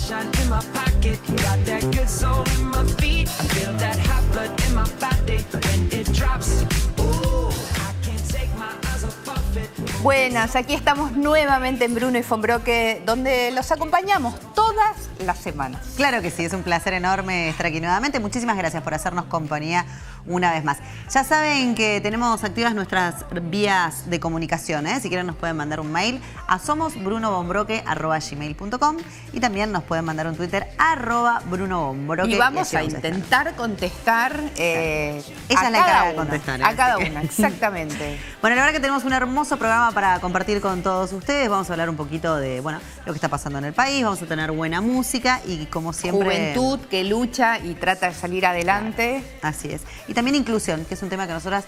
sunshine in my pocket, got that good soul in my feet. I feel that hot blood in my body when it drops. Ooh, I can't take my eyes off it. Buenas, aquí estamos nuevamente en Bruno y Von Broque, donde los acompañamos todas las semanas. Claro que sí, es un placer enorme estar aquí nuevamente. Muchísimas gracias por hacernos compañía una vez más. Ya saben que tenemos activas nuestras vías de comunicación, ¿eh? Si quieren nos pueden mandar un mail a somosbrunobonbroque@gmail.com y también nos pueden mandar un Twitter @brunobonbroque. Y vamos a intentar contestar ella es la encargada de contestar, a cada una, exactamente. Bueno, la verdad que tenemos un hermoso programa para compartir con todos ustedes. Vamos a hablar un poquito de, bueno, lo que está pasando en el país. Vamos a tener buena música y como siempre... Juventud que lucha y trata de salir adelante. Así es. Y también inclusión, que es un tema que a nosotras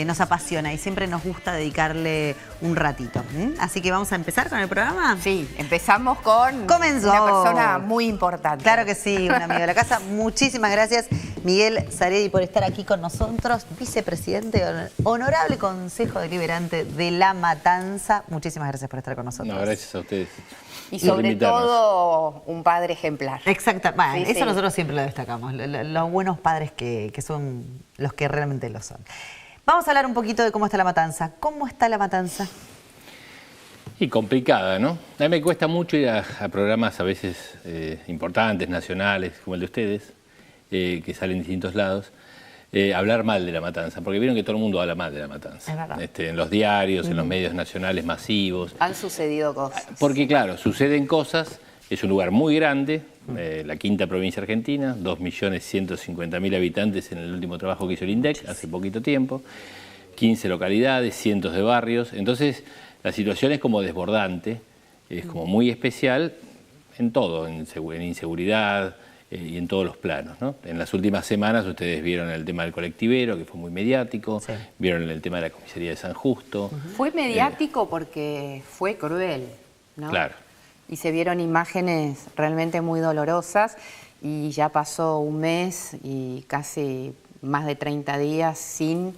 nos apasiona y siempre nos gusta dedicarle un ratito. Así que vamos a empezar con el programa. Sí, empezamos con Comenzó. una persona muy importante. Claro que sí, un amigo de la casa. Muchísimas gracias, Miguel Zaredi, por estar aquí con nosotros, vicepresidente honorable Consejo Deliberante de La Matanza. Muchísimas gracias por estar con nosotros. No, gracias a ustedes. Y sobre todo, un padre ejemplar. Exacto. Bueno, Sí, eso sí. nosotros siempre lo destacamos. Los buenos padres que son los que realmente lo son. Vamos a hablar un poquito de cómo está La Matanza. ¿Cómo está La Matanza? Y complicada, ¿no? A mí me cuesta mucho ir a programas a veces importantes, nacionales, como el de ustedes, que salen en distintos lados, hablar mal de La Matanza, porque vieron que todo el mundo habla mal de La Matanza. Es verdad. En los diarios, en los medios nacionales masivos. Han sucedido cosas. Porque claro, suceden cosas, es un lugar muy grande, la quinta provincia argentina, 2.150.000 habitantes en el último trabajo que hizo el INDEC hace poquito tiempo, 15 localidades, cientos de barrios, entonces la situación es como desbordante, es como muy especial en todo, en inseguridad y en todos los planos, ¿no? En las últimas semanas ustedes vieron el tema del colectivero, que fue muy mediático, Sí. vieron el tema de la comisaría de San Justo. Fue mediático porque fue cruel, ¿no? Claro. Y se vieron imágenes realmente muy dolorosas y ya pasó un mes y casi más de 30 días sin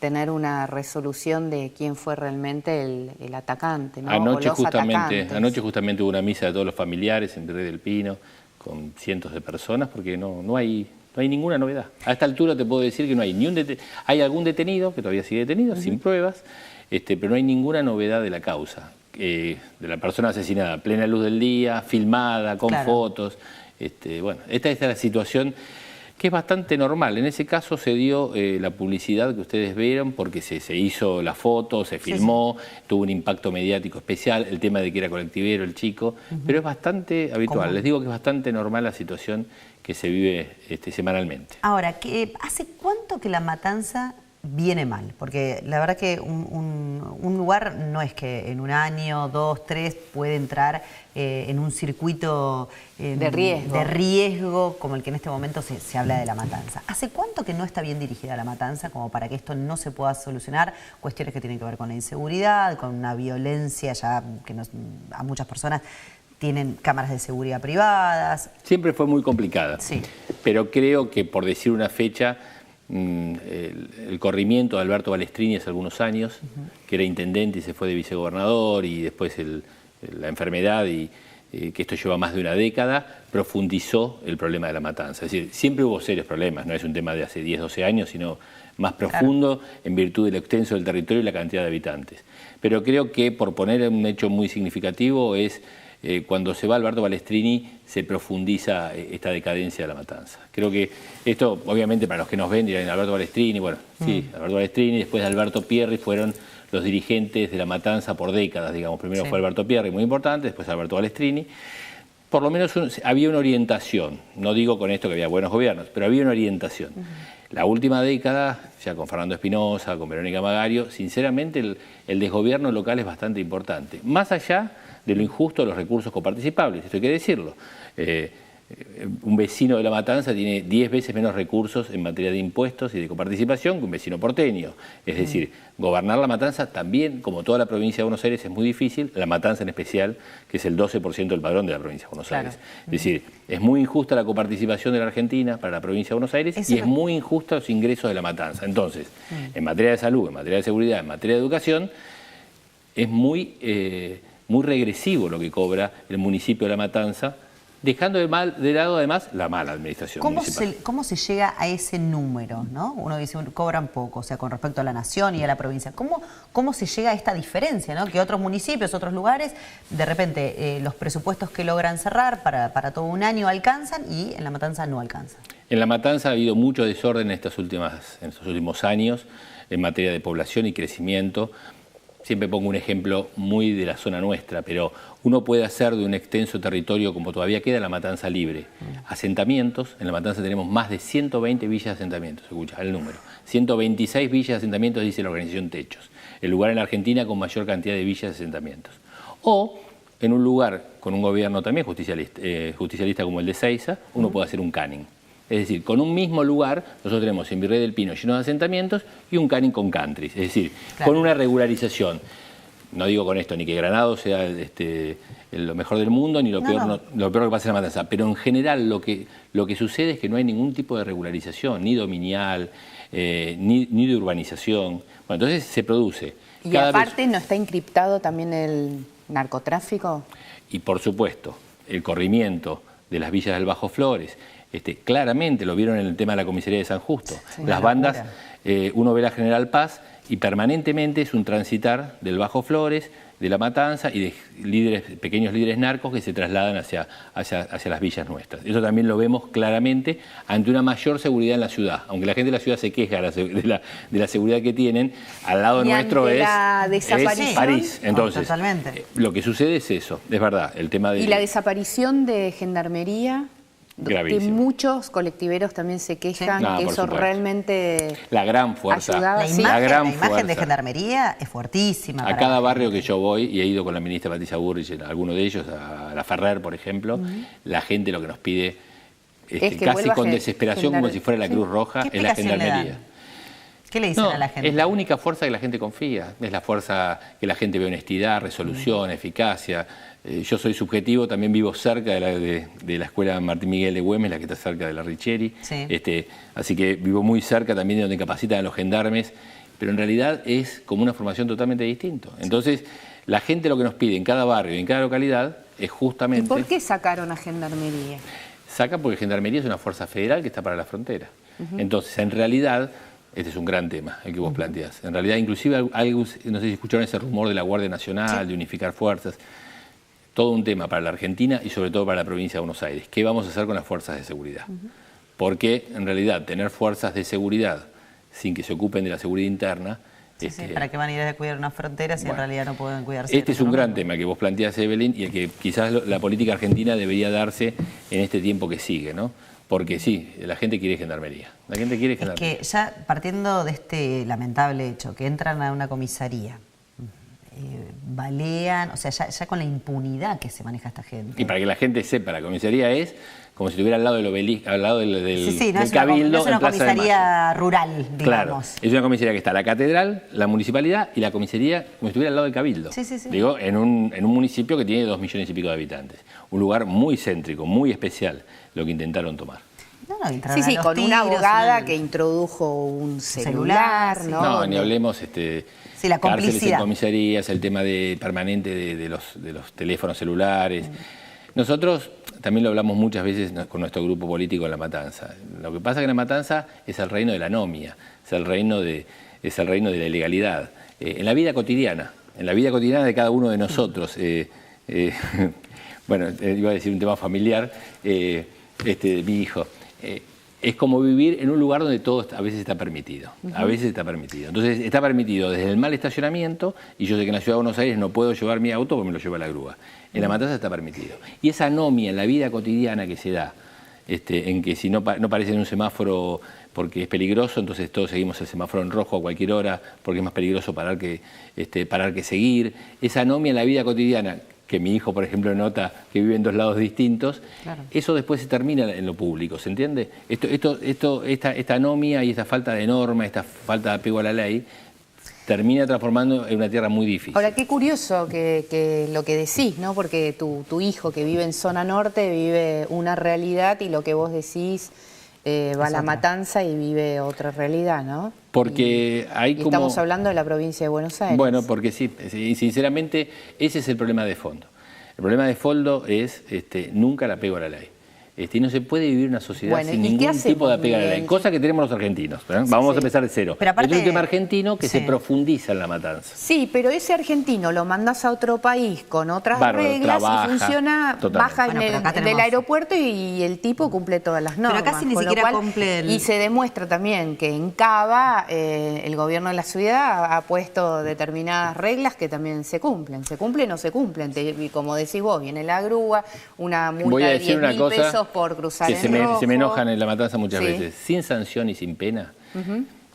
tener una resolución de quién fue realmente el atacante, ¿no? Anoche O los atacantes. justamente hubo una misa de todos los familiares en Virrey del Pino, con cientos de personas, porque no hay ninguna novedad. A esta altura te puedo decir que no hay ni un detenido. Hay algún detenido, que todavía sigue detenido, sin pruebas, pero no hay ninguna novedad de la causa. De la persona asesinada, a plena luz del día, filmada, con fotos. Bueno, esta es la situación que es bastante normal. En ese caso se dio la publicidad que ustedes vieron porque se hizo la foto, se filmó, tuvo un impacto mediático especial, el tema de que era colectivero el chico, pero es bastante habitual. ¿Cómo? Les digo que es bastante normal la situación que se vive semanalmente. Ahora, ¿hace cuánto que La Matanza viene mal? Porque la verdad que un lugar no es que en un año, 2, 3 puede entrar en un circuito de riesgo como el que en este momento se habla de La Matanza. ¿Hace cuánto que no está bien dirigida La Matanza como para que esto no se pueda solucionar? Cuestiones que tienen que ver con la inseguridad, con una violencia ya que a muchas personas tienen cámaras de seguridad privadas. Siempre fue muy complicada, Sí. pero creo que por decir una fecha, el corrimiento de Alberto Balestrini hace algunos años, que era intendente y se fue de vicegobernador, y después la enfermedad, y que esto lleva más de una década, profundizó el problema de La Matanza. Es decir, siempre hubo serios problemas, no es un tema de hace 10, 12 años, sino más profundo en virtud del extenso del territorio y la cantidad de habitantes. Pero creo que, por poner un hecho muy significativo, es cuando se va Alberto Balestrini se profundiza esta decadencia de La Matanza. Creo que esto, obviamente, para los que nos ven dirán Alberto Balestrini, bueno, sí, Alberto Balestrini, después de Alberto Pierri fueron los dirigentes de La Matanza por décadas, digamos. Primero fue Alberto Pierri, muy importante, después Alberto Balestrini. Por lo menos había una orientación, no digo con esto que había buenos gobiernos, pero había una orientación. La última década, ya con Fernando Espinosa, con Verónica Magario, sinceramente el desgobierno local es bastante importante. Más allá de lo injusto de los recursos coparticipables, esto hay que decirlo. Un vecino de La Matanza tiene 10 veces menos recursos en materia de impuestos y de coparticipación que un vecino porteño. Es decir, gobernar La Matanza también, como toda la provincia de Buenos Aires, es muy difícil, La Matanza en especial, que es el 12% del padrón de la provincia de Buenos Aires. Es decir, es muy injusta la coparticipación de la Argentina para la provincia de Buenos Aires y es muy injusta los ingresos de La Matanza. Entonces, en materia de salud, en materia de seguridad, en materia de educación, es muy regresivo lo que cobra el municipio de La Matanza dejando de lado además la mala administración municipal. ¿Cómo se llega a ese número, ¿no? Uno dice, cobran poco, o sea, con respecto a la nación y a la provincia. ¿Cómo se llega a esta diferencia, ¿no? Que otros municipios, otros lugares, de repente los presupuestos que logran cerrar para todo un año alcanzan y en La Matanza no alcanzan? En La Matanza ha habido mucho desorden en estos últimos años en materia de población y crecimiento. Siempre pongo un ejemplo muy de la zona nuestra, pero uno puede hacer de un extenso territorio, como todavía queda La Matanza libre, asentamientos. En La Matanza tenemos más de 120 villas de asentamientos, escucha el número. 126 villas de asentamientos, dice la organización Techos. El lugar en la Argentina con mayor cantidad de villas de asentamientos. O en un lugar con un gobierno también justicialista como el de Seiza, uno puede hacer un caning. Es decir, con un mismo lugar, nosotros tenemos en Virrey del Pino lleno de asentamientos y un caning con countries. Es decir, claro, con una regularización. No digo con esto ni que Granado sea lo mejor del mundo, ni lo peor que pasa en La Matanza. Pero en general lo que sucede es que no hay ningún tipo de regularización, ni dominial, ni de urbanización. Bueno, entonces se produce. Y aparte, ¿no está encriptado también el narcotráfico? Y por supuesto, el corrimiento de las villas del Bajo Flores. Claramente lo vieron en el tema de la comisaría de San Justo. Sí, las bandas, uno ve la General Paz y permanentemente es un transitar del Bajo Flores, de La Matanza y de pequeños líderes narcos que se trasladan hacia las villas nuestras. Eso también lo vemos claramente ante una mayor seguridad en la ciudad. Aunque la gente de la ciudad se queja de la seguridad que tienen, al lado nuestro es París. Entonces, lo que sucede es eso, es verdad. El tema de... ¿Y la desaparición de gendarmería? Gravísimo. Que muchos colectiveros también se quejan que eso realmente la gran fuerza ayudaba. La imagen de gendarmería es fuertísima. A cada barrio que yo voy, y he ido con la ministra Patricia Bullrich, a alguno de ellos, a la Ferrer, por ejemplo, la gente lo que nos pide, es casi con desesperación, como si fuera la Cruz Roja, es la gendarmería. ¿Qué le dicen a la gente? Es la única fuerza que la gente confía, es la fuerza que la gente ve honestidad, resolución, eficacia. Yo soy subjetivo, también vivo cerca de la escuela Martín Miguel de Güemes, la que está cerca de la Richeri. Sí. Así que vivo muy cerca también de donde capacitan a los gendarmes, pero en realidad es como una formación totalmente distinta. Entonces, la gente lo que nos pide en cada barrio y en cada localidad es justamente... ¿Y por qué sacaron a Gendarmería? Saca porque Gendarmería es una fuerza federal que está para la frontera. Entonces, en realidad... Este es un gran tema, el que vos planteás. En realidad, inclusive, no sé si escucharon ese rumor de la Guardia Nacional, de unificar fuerzas. Todo un tema para la Argentina y sobre todo para la provincia de Buenos Aires. ¿Qué vamos a hacer con las fuerzas de seguridad? Porque, en realidad, tener fuerzas de seguridad sin que se ocupen de la seguridad interna... ¿Para qué van a ir a cuidar una frontera si en realidad no pueden cuidarse? Este es un gran tema que vos planteás, Evelyn, y el que quizás la política argentina debería darse en este tiempo que sigue, ¿no? Porque sí, la gente quiere gendarmería. La gente quiere gendarmería. Es que ya partiendo de este lamentable hecho, que entran a una comisaría, balean, o sea, ya con la impunidad que se maneja esta gente. Y para que la gente sepa, la comisaría es como si estuviera al lado del obelisco, al lado del no Cabildo, no es una en Plaza de comisaría rural, digamos. Claro, es una comisaría que está la catedral, la municipalidad y la comisaría como si estuviera al lado del Cabildo. Digo, en un municipio que tiene 2 millones y pico de habitantes. Un lugar muy céntrico, muy especial, lo que intentaron tomar. Con una abogada que introdujo un celular, ¿no? No, ni hablemos la cárceles en comisarías, el tema permanente de los teléfonos celulares. Nosotros también lo hablamos muchas veces con nuestro grupo político en La Matanza. Lo que pasa es que La Matanza es el reino de la anomia, es el reino de la ilegalidad. En la vida cotidiana de cada uno de nosotros, bueno, iba a decir un tema familiar, mi hijo, es como vivir en un lugar donde todo a veces está permitido. A veces está permitido. Entonces está permitido desde el mal estacionamiento, y yo sé que en la Ciudad de Buenos Aires no puedo llevar mi auto porque me lo lleva la grúa. En La Matanza está permitido. Y esa anomia en la vida cotidiana que se da, en que si no aparece en un semáforo porque es peligroso, entonces todos seguimos el semáforo en rojo a cualquier hora porque es más peligroso parar que seguir. Esa anomia en la vida cotidiana, que mi hijo, por ejemplo, nota que vive en 2 lados distintos, eso después se termina en lo público, ¿se entiende? Esta anomia y esta falta de norma, esta falta de apego a la ley, termina transformando en una tierra muy difícil. Ahora, qué curioso que lo que decís, ¿no? Porque tu hijo que vive en zona norte vive una realidad y lo que vos decís va a La Matanza y vive otra realidad, ¿no? Porque hay como... Estamos hablando de la provincia de Buenos Aires. Bueno, porque sí, sinceramente ese es el problema de fondo. El problema de Foldo es nunca el apego a la ley. Y no se puede vivir una sociedad sin ningún tipo de apego a la ley, cosa que tenemos los argentinos. Vamos a empezar de cero. Pero aparte, es un tema argentino que se profundiza en la matanza. Sí, pero ese argentino lo mandas a otro país con otras reglas trabaja, y funciona, baja del aeropuerto y el tipo cumple todas las normas. Pero casi ni siquiera cumple Y se demuestra también que en Cava el gobierno de la ciudad ha puesto determinadas reglas que también se cumplen. ¿Se cumplen o no se cumplen? Y como decís vos, viene la grúa, una multa de 10.000 pesos por cruzar que en rojo. se me enojan en la matanza muchas veces. Sin sanción y sin pena,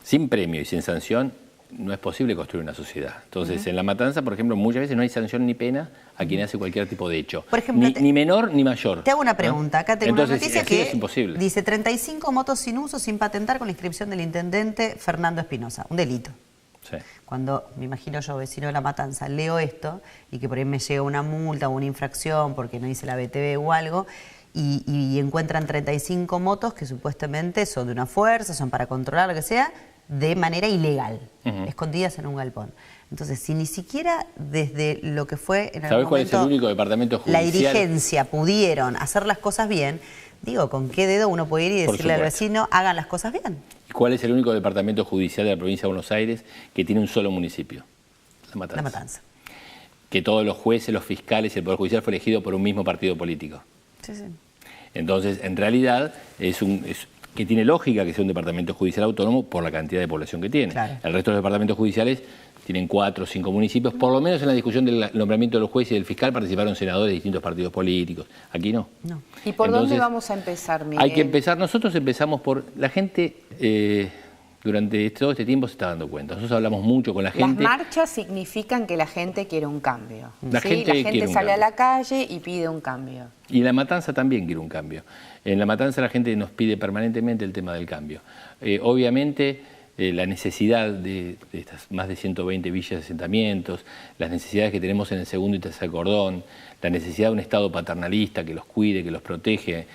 sin premio y sin sanción, no es posible construir una sociedad. Entonces, en la matanza, por ejemplo, muchas veces no hay sanción ni pena a quien hace cualquier tipo de hecho. Por ejemplo, ni menor ni mayor. Te hago una pregunta. Acá tengo una noticia que es imposible. Dice 35 motos sin uso, sin patentar, con la inscripción del intendente Fernando Espinosa. Un delito. Sí. Cuando, me imagino yo, vecino de La Matanza, leo esto y que por ahí me llega una multa o una infracción porque no hice la BTV o algo, y encuentran 35 motos que supuestamente son de una fuerza, son para controlar lo que sea, de manera ilegal, escondidas en un galpón. Entonces, si ni siquiera desde lo que fue en algún ¿Sabés cuál momento es el único departamento judicial? La dirigencia pudieron hacer las cosas bien, digo, ¿con qué dedo uno puede ir y decirle al vecino, hagan las cosas bien? ¿Cuál es el único departamento judicial de la provincia de Buenos Aires que tiene un solo municipio? La Matanza. La Matanza. Que todos los jueces, los fiscales y el Poder Judicial fue elegido por un mismo partido político. Sí, sí. Entonces, en realidad, que tiene lógica que sea un departamento judicial autónomo por la cantidad de población que tiene. Claro. El resto de los departamentos judiciales tienen 4 o 5 municipios. Por lo menos en la discusión del nombramiento de los jueces y del fiscal participaron senadores de distintos partidos políticos. Aquí no. No. ¿Y por dónde vamos a empezar, Miguel? Hay que empezar. Nosotros empezamos por... La gente... durante todo este tiempo se está dando cuenta. Nosotros hablamos mucho con la gente. Las marchas significan que la gente quiere un cambio. La gente sale a la calle y pide un cambio. Y La Matanza también quiere un cambio. En La Matanza la gente nos pide permanentemente el tema del cambio. Obviamente la necesidad de estas más de 120 villas y asentamientos, las necesidades que tenemos en el segundo y tercer cordón, la necesidad de un Estado paternalista que los cuide, que los protege,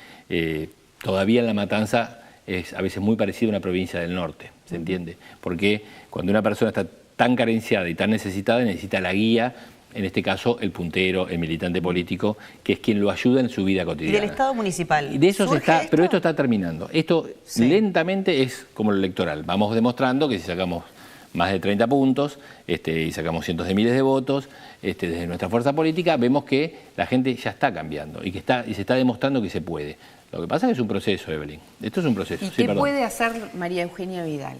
todavía en La Matanza es a veces muy parecido a una provincia del norte, ¿se entiende? Porque cuando una persona está tan carenciada y tan necesitada, necesita la guía, en este caso el puntero, el militante político, que es quien lo ayuda en su vida cotidiana. ¿Y del Estado municipal? Y de eso ¿Surge pero esto está terminando. Esto lentamente es como lo electoral. Vamos demostrando que si sacamos más de 30 puntos y sacamos cientos de miles de votos, desde nuestra fuerza política vemos que la gente ya está cambiando y se está demostrando que se puede. Lo que pasa es que es un proceso, Evelyn. Esto es un proceso. ¿Y qué puede hacer María Eugenia Vidal?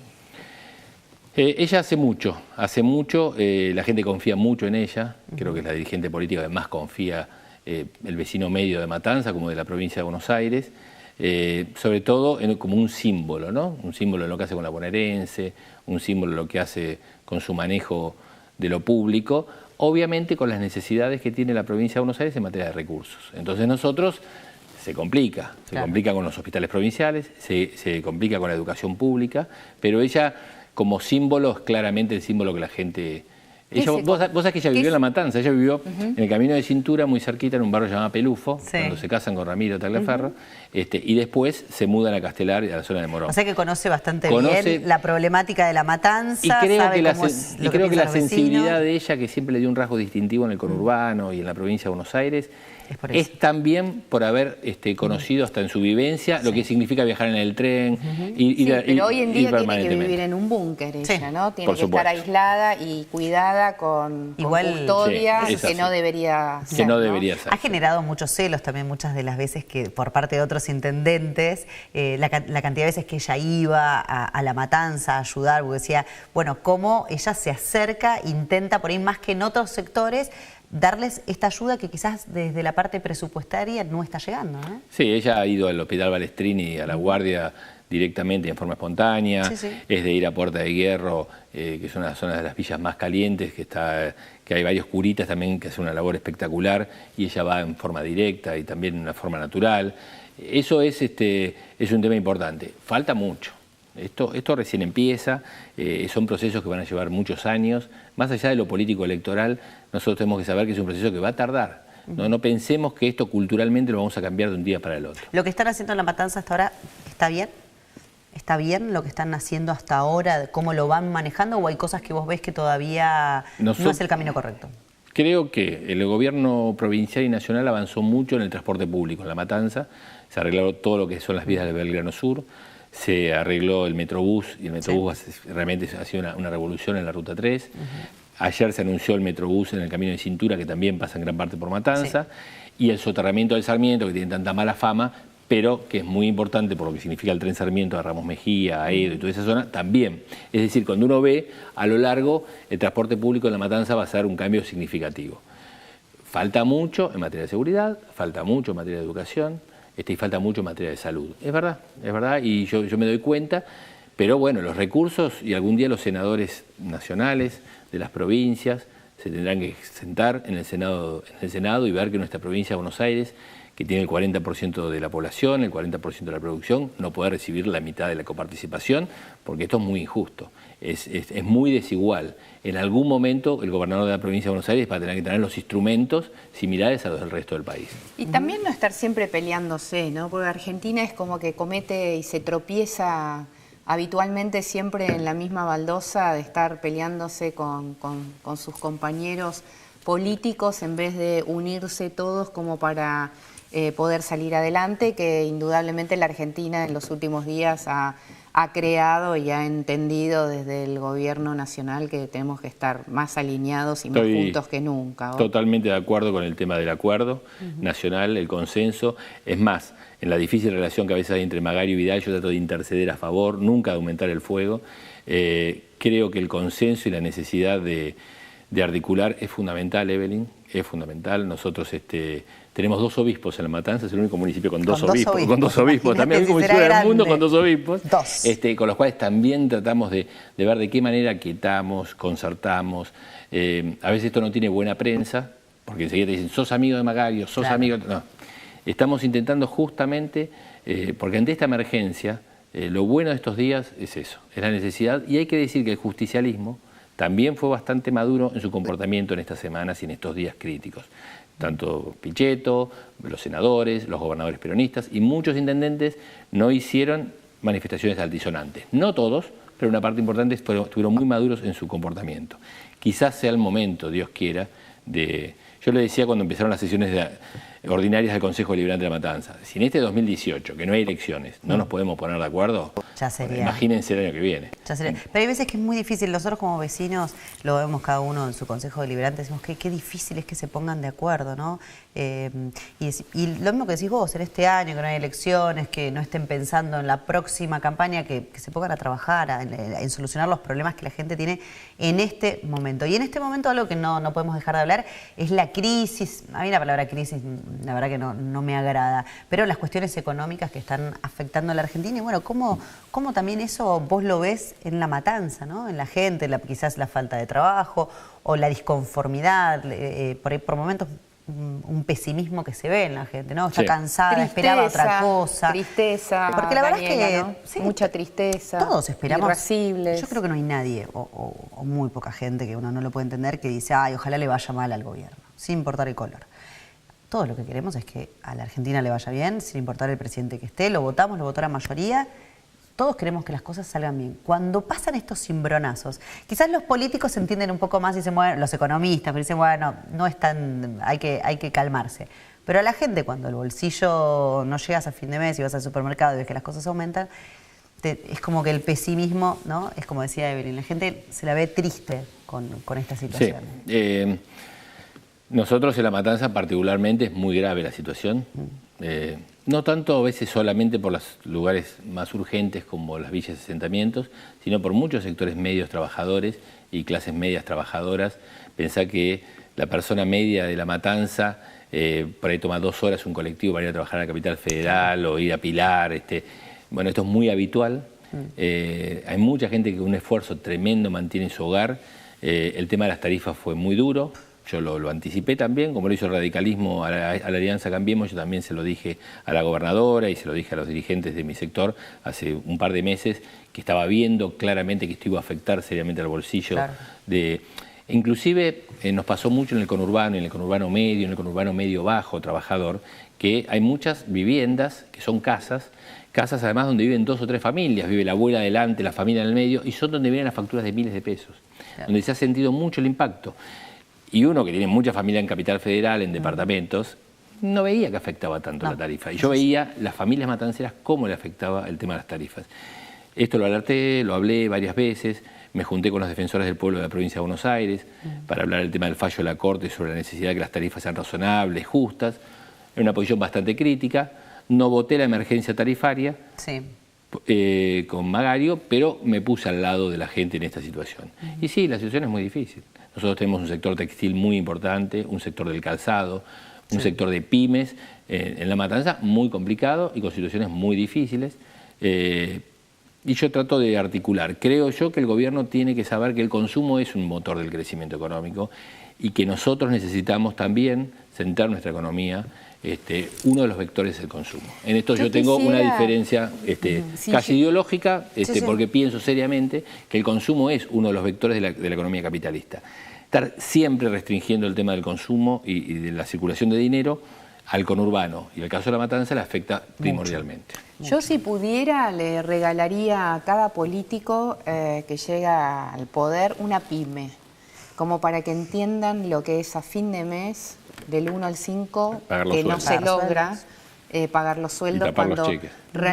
Ella hace mucho, la gente confía mucho en ella, creo que es la dirigente política que más confía el vecino medio de Matanza como de la provincia de Buenos Aires, sobre todo como un símbolo, ¿no? Un símbolo de lo que hace con la bonaerense, un símbolo de lo que hace con su manejo de lo público, obviamente con las necesidades que tiene la provincia de Buenos Aires en materia de recursos. Entonces nosotros... Se complica con los hospitales provinciales, se complica con la educación pública, pero ella como símbolo es claramente el símbolo que la gente... Vos sabés que ella vivió en La Matanza, ella vivió en el Camino de Cintura, muy cerquita, en un barrio llamado Pelufo, cuando se casan con Ramiro Tagliaferro, y después se mudan a Castelar y a la zona de Morón. O sea que conoce bastante bien la problemática de La Matanza, y creo que la sensibilidad sensibilidad de ella, que siempre le dio un rasgo distintivo en el conurbano y en la provincia de Buenos Aires, es también por haber conocido hasta en su vivencia lo que significa viajar en el tren. Pero hoy en día tiene que vivir en un búnker ella, ¿no? Tiene que estar aislada y cuidada con custodia, que no debería ser. Ha generado muchos celos también muchas de las veces que por parte de otros intendentes, la cantidad de veces que ella iba a La Matanza a ayudar, porque decía, bueno, cómo ella se acerca, intenta por ahí más que en otros sectores, darles esta ayuda que quizás desde la parte presupuestaria no está llegando, ¿no? Sí, ella ha ido al Hospital Balestrini, a la Guardia, directamente en forma espontánea, es de ir a Puerta de Hierro, que es una zona de las villas más calientes, que hay varios curitas también que hacen una labor espectacular, y ella va en forma directa y también en una forma natural. Eso es un tema importante. Falta mucho. Esto recién empieza, son procesos que van a llevar muchos años. Más allá de lo político electoral, nosotros tenemos que saber que es un proceso que va a tardar. No pensemos que esto culturalmente lo vamos a cambiar de un día para el otro. ¿Lo que están haciendo en La Matanza hasta ahora está bien? ¿Está bien lo que están haciendo hasta ahora? ¿Cómo lo van manejando? ¿O hay cosas que vos ves que todavía no es el camino correcto? Creo que el gobierno provincial y nacional avanzó mucho en el transporte público, en La Matanza. Se arregló todo lo que son las vías del Belgrano Sur, se arregló el Metrobús, y el Metrobús realmente ha sido una revolución en la Ruta 3. Ayer se anunció el Metrobús en el Camino de Cintura, que también pasa en gran parte por Matanza, y el soterramiento del Sarmiento, que tiene tanta mala fama, pero que es muy importante por lo que significa el tren Sarmiento a Ramos Mejía, a Edo y toda esa zona, también. Es decir, cuando uno ve a lo largo, el transporte público en La Matanza va a ser un cambio significativo. Falta mucho en materia de seguridad, falta mucho en materia de educación, y falta mucho en materia de salud. Es verdad, y yo me doy cuenta, pero bueno, los recursos, y algún día los senadores nacionales de las provincias se tendrán que sentar en el Senado y ver que nuestra provincia de Buenos Aires, que tiene el 40% de la población, el 40% de la producción, no puede recibir la mitad de la coparticipación, porque esto es muy injusto, es muy desigual. En algún momento el gobernador de la provincia de Buenos Aires va a tener que tener los instrumentos similares a los del resto del país. Y también no estar siempre peleándose, ¿no? Porque Argentina es como que comete y se tropieza habitualmente siempre en la misma baldosa de estar peleándose con sus compañeros políticos en vez de unirse todos como para poder salir adelante, que indudablemente la Argentina en los últimos días ha creado y ha entendido desde el gobierno nacional que tenemos que estar más alineados y más juntos que nunca. Totalmente de acuerdo con el tema del acuerdo nacional, el consenso. Es más, en la difícil relación que a veces hay entre Magario y Vidal, yo trato de interceder a favor, nunca de aumentar el fuego. Creo que el consenso y la necesidad de articular es fundamental, Evelyn, es fundamental. Nosotros tenemos 2 obispos en La Matanza, es el único municipio con dos obispos. También el único municipio del mundo con 2 obispos. Con los cuales también tratamos de ver de qué manera quietamos, concertamos. A veces esto no tiene buena prensa, porque enseguida te dicen, sos amigo de Magario, sos amigo... No, estamos intentando justamente, porque ante esta emergencia, lo bueno de estos días es eso, es la necesidad, y hay que decir que el justicialismo también fue bastante maduro en su comportamiento en estas semanas y en estos días críticos. Tanto Pichetto, los senadores, los gobernadores peronistas y muchos intendentes no hicieron manifestaciones altisonantes. No todos, pero una parte importante estuvieron muy maduros en su comportamiento. Quizás sea el momento, Dios quiera, de... Yo le decía cuando empezaron las sesiones ordinarias del Consejo Deliberante de La Matanza, si en este 2018, que no hay elecciones, no nos podemos poner de acuerdo, ya sería. Bueno, imagínense el año que viene. Ya sería. Pero hay veces que es muy difícil, nosotros como vecinos lo vemos cada uno en su Consejo Deliberante, decimos que qué difícil es que se pongan de acuerdo, ¿no? Y lo mismo que decís vos, en este año que no hay elecciones, que no estén pensando en la próxima campaña, que se pongan a trabajar, en solucionar los problemas que la gente tiene en este momento. Y en este momento algo que no podemos dejar de hablar es la crisis. A mí la palabra crisis, la verdad que no me agrada, pero las cuestiones económicas que están afectando a la Argentina y bueno, cómo también eso vos lo ves en La Matanza, ¿no? En la gente, quizás la falta de trabajo o la disconformidad, por momentos un pesimismo que se ve en la gente, ¿no? Está cansada, tristeza, esperaba otra cosa. Tristeza, porque la verdad Daniela, es que ¿no? sí, mucha tristeza. Todos esperamos. Irascibles. Yo creo que no hay nadie, o muy poca gente que uno no lo puede entender, que dice, ay, ojalá le vaya mal al gobierno, sin importar el color. Todos lo que queremos es que a la Argentina le vaya bien, sin importar el presidente que esté, lo votamos, lo votó la mayoría. Todos queremos que las cosas salgan bien. Cuando pasan estos cimbronazos, quizás los políticos se entienden un poco más y dicen, bueno, los economistas, pero dicen, bueno, no es tan, hay que calmarse. Pero a la gente, cuando el bolsillo no llegas a fin de mes y vas al supermercado y ves que las cosas aumentan, es como que el pesimismo, ¿no? Es como decía Evelyn, la gente se la ve triste con esta situación. Sí. Nosotros en La Matanza particularmente es muy grave la situación. No tanto a veces solamente por los lugares más urgentes como las villas y asentamientos, sino por muchos sectores medios trabajadores y clases medias trabajadoras. Pensá que la persona media de La Matanza por ahí toma 2 horas un colectivo para ir a trabajar a la capital federal o ir a Pilar. Bueno, esto es muy habitual. Hay mucha gente que con un esfuerzo tremendo mantiene su hogar. El tema de las tarifas fue muy duro. Yo lo anticipé también, como lo hizo el radicalismo a la Alianza Cambiemos, yo también se lo dije a la gobernadora y se lo dije a los dirigentes de mi sector hace un par de meses, que estaba viendo claramente que esto iba a afectar seriamente al bolsillo. Claro. Inclusive nos pasó mucho en el conurbano, en el conurbano medio bajo, trabajador, que hay muchas viviendas que son casas además donde viven 2 o 3 familias, vive la abuela adelante, la familia en el medio, y son donde vienen las facturas de miles de pesos, claro. Donde se ha sentido mucho el impacto. Y uno que tiene mucha familia en Capital Federal, en departamentos, no veía que afectaba tanto la tarifa. Y yo veía las familias matanceras cómo le afectaba el tema de las tarifas. Esto lo alerté, lo hablé varias veces, me junté con los defensores del pueblo de la provincia de Buenos Aires para hablar del tema del fallo de la Corte sobre la necesidad de que las tarifas sean razonables, justas. En una posición bastante crítica. No voté la emergencia tarifaria con Magario, pero me puse al lado de la gente en esta situación. Y sí, la situación es muy difícil. Nosotros tenemos un sector textil muy importante, un sector del calzado, un sector de pymes en La Matanza muy complicado y con situaciones muy difíciles. Y yo trato de articular. Creo yo que el gobierno tiene que saber que el consumo es un motor del crecimiento económico y que nosotros necesitamos también centrar nuestra economía. Uno de los vectores es el consumo. En esto yo tengo una diferencia casi ideológica, porque pienso seriamente que el consumo es uno de los vectores de la economía capitalista. Estar siempre restringiendo el tema del consumo y de la circulación de dinero al conurbano y el caso de La Matanza le afecta primordialmente. Yo si pudiera le regalaría a cada político que llega al poder una pyme, como para que entiendan lo que es a fin de mes, del 1 al 5, que no se logra pagar los sueldos, y pagar los cheques.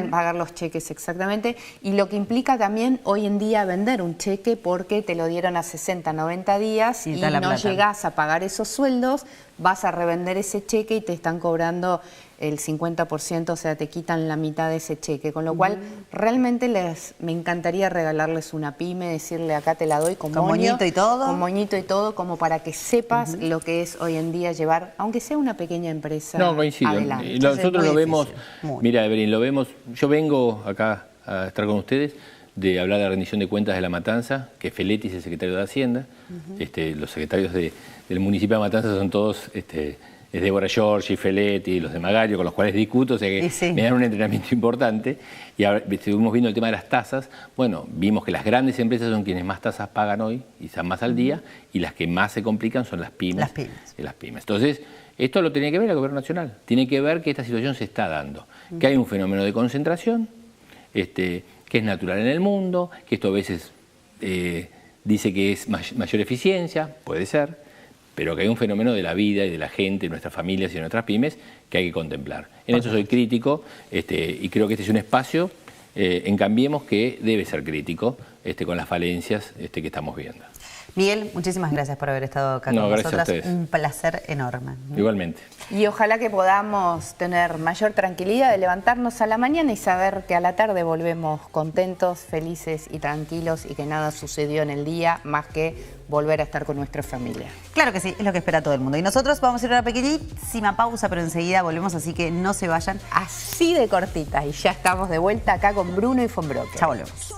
Pagar los cheques, exactamente, y lo que implica también hoy en día vender un cheque porque te lo dieron a 60, 90 días y no llegás a pagar esos sueldos, vas a revender ese cheque y te están cobrando el 50%, o sea, te quitan la mitad de ese cheque, con lo cual realmente me encantaría regalarles una pyme, decirle acá te la doy con moñito y todo. Con moñito y todo, como para que sepas lo que es hoy en día llevar, aunque sea una pequeña empresa, adelante. Nosotros lo vemos, mira Evelyn, lo vemos, yo vengo acá a estar con ustedes de hablar de la rendición de cuentas de La Matanza, que Feletti es el secretario de Hacienda, los secretarios del municipio de Matanza son todos... es Débora Giorgi, Feletti, los de Magario, con los cuales discuto, o sea que me dan un entrenamiento importante. Y ahora estuvimos viendo el tema de las tasas. Bueno, vimos que las grandes empresas son quienes más tasas pagan hoy y están más al día, y las que más se complican son las pymes. Las pymes. Entonces, esto lo tiene que ver el Gobierno Nacional. Tiene que ver que esta situación se está dando, que hay un fenómeno de concentración, que es natural en el mundo, que esto a veces dice que es mayor eficiencia, puede ser, pero que hay un fenómeno de la vida y de la gente, de nuestras familias y de nuestras pymes que hay que contemplar. En eso soy crítico y creo que este es un espacio en Cambiemos que debe ser crítico con las falencias que estamos viendo. Miguel, muchísimas gracias por haber estado acá con nosotras. Un placer enorme. Igualmente. Y ojalá que podamos tener mayor tranquilidad de levantarnos a la mañana y saber que a la tarde volvemos contentos, felices y tranquilos y que nada sucedió en el día más que volver a estar con nuestra familia. Claro que sí, es lo que espera todo el mundo. Y nosotros vamos a ir a una pequeñísima pausa, pero enseguida volvemos, así que no se vayan. Así de cortita y ya estamos de vuelta acá con Bruno y Fonbroque. Ya volvemos.